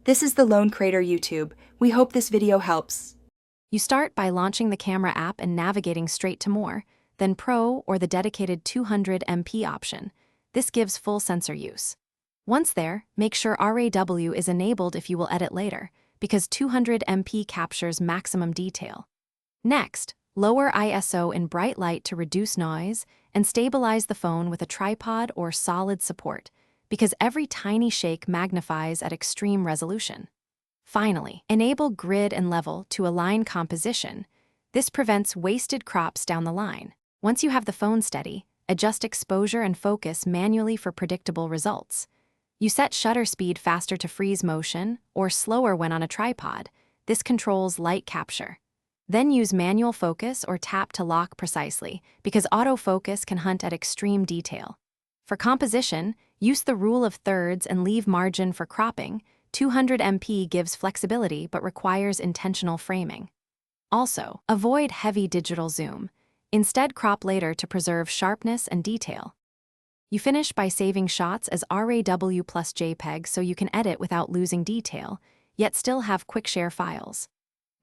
This is the Lone Crater YouTube. We hope this video helps. You start by launching the camera app and navigating straight to More, then Pro or the dedicated 200 MP option. This gives full sensor use. Once there, make sure RAW is enabled if you will edit later, because 200 MP captures maximum detail. Next, lower ISO in bright light to reduce noise and stabilize the phone with a tripod or solid support, because every tiny shake magnifies at extreme resolution. Finally, enable grid and level to align composition. This prevents wasted crops down the line. Once you have the phone steady, adjust exposure and focus manually for predictable results. You set shutter speed faster to freeze motion or slower when on a tripod. This controls light capture. Then use manual focus or tap to lock precisely, because autofocus can hunt at extreme detail. For composition, use the rule of thirds and leave margin for cropping. 200 MP gives flexibility but requires intentional framing. Also, avoid heavy digital zoom. Instead, crop later to preserve sharpness and detail. You finish by saving shots as RAW plus JPEG so you can edit without losing detail, yet still have quick share files.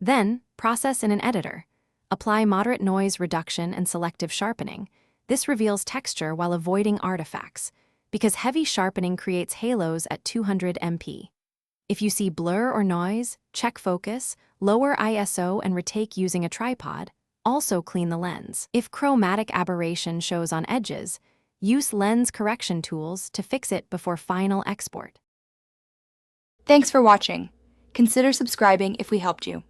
Then, process in an editor. Apply moderate noise reduction and selective sharpening. This reveals texture while avoiding artifacts, because heavy sharpening creates halos at 200 MP. If you see blur or noise, check focus, lower ISO and retake using a tripod. Also clean the lens. If chromatic aberration shows on edges, use lens correction tools to fix it before final export. Thanks for watching. Consider subscribing if we helped you.